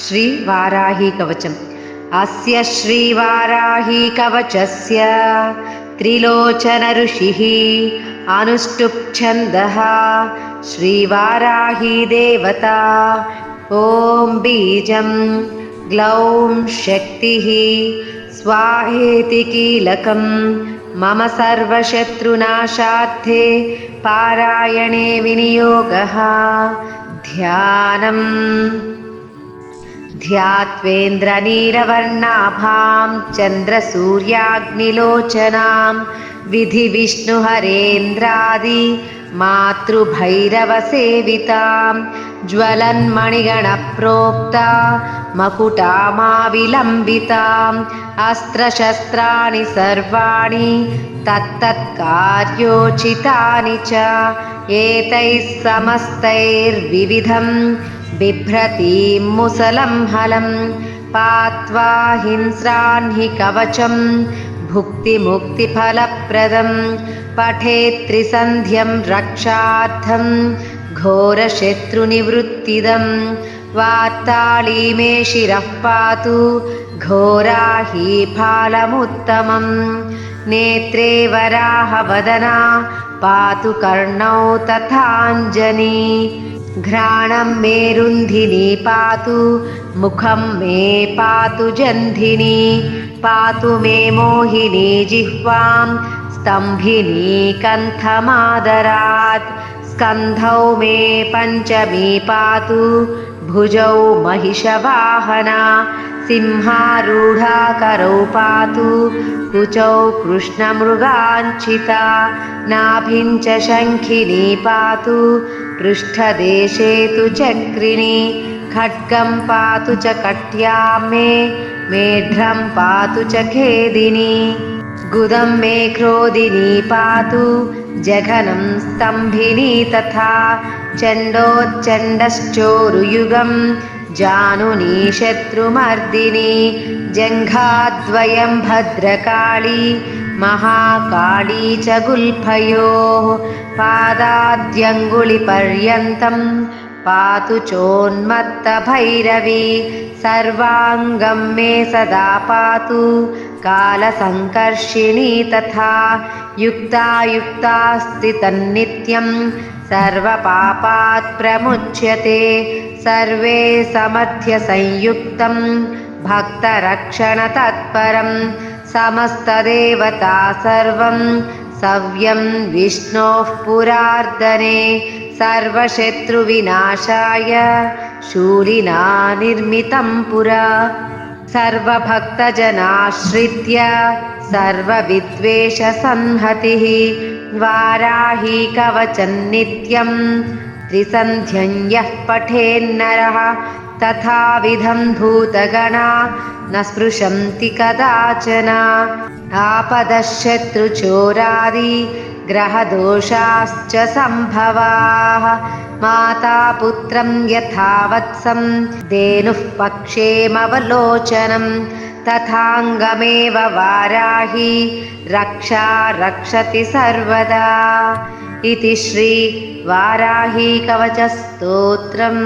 श्रीवाराहीकवचम्। अस्य श्रीवाराहीकवचस्य त्रिलोचनऋषिः अनुष्टुप्छन्दः श्रीवाराहीदेवता। ॐ बीजं ग्लौं शक्तिः स्वाहेति कीलकं मम सर्वशत्रुनाशार्थे पारायणे विनियोगः। ध्यानम् ध्यात्वेन्द्रनीलवर्णाभां चन्द्रसूर्याग्निलोचनां विधिविष्णुहरेन्द्रादि मातृभैरवसेवितां ज्वलन्मणिगणप्रोक्ता मकुटामाविलम्बिताम् अस्त्रशस्त्राणि सर्वाणि तत्तत्कार्योचितानि च एतैः समस्तैर्विविधं बिभ्रतीं मुसलं हलं पात्वा हिंस्रान्हि कवचं भुक्तिमुक्तिफलप्रदं पठेत् त्रिसन्ध्यं रक्षार्थं घोरशत्रुनिवृत्तिदं वार्ताली मे शिरः पातु घोराही फालमुत्तमं नेत्रे वराहवदना पातु कर्णौ तथाञ्जनी घ्राणं मे रुन्धिनी पातु मुखं मे पातु जन्धिनी पातु मे मोहिनी जिह्वां स्तम्भिनी कण्ठमादरात् स्कन्धौ मे पञ्चमी पातु भुजौ महिषवाहना सिंहारूढा करौ पातु कुचौ कृष्णमृगाञ्चिता नाभिं च शङ्खिनी पातु पृष्ठदेशे तु चक्रिणी खड्गं पातु च कट्यां मे मेढ्रं पातु च खेदिनी गुदं मे क्रोधिनी पातु जघनं स्तम्भिनी तथा चण्डोच्चण्डश्चोरुयुगं जानुनी शत्रुमर्दिनी जङ्घाद्वयं भद्रकाली महाकाली च गुल्फयोः पादाद्यङ्गुलिपर्यन्तं पातु चोन्मत्तभैरवी सर्वाङ्गं मे सदा पातु कालसङ्कर्षिणी तथा युक्तायुक्तास्ति तन्नित्यं सर्वपापात् प्रमुच्यते सर्वे समर्थ्यसंयुक्तं भक्तरक्षणतत्परं समस्तदेवता सर्वं सव्यं विष्णोः पुरार्दने सर्वशत्रुविनाशाय शूलिना निर्मितं पुरा सर्वभक्तजनाश्रित्य सर्वविद्वेषसंहतिः वाराही कवचं नित्यं त्रिसन्ध्यं यः पठेन्नरः तथाविधं भूतगणा न स्पृशन्ति कदाचन आपदशत्रुचोरादि ग्रहदोषाश्च सम्भवाः माता पुत्रं यथा वत्सं धेनुः पक्षेमवलोचनं तथाङ्गमेव वाराही रक्षा रक्षति सर्वदा। इति श्री वाराही कवचस्तोत्रम्।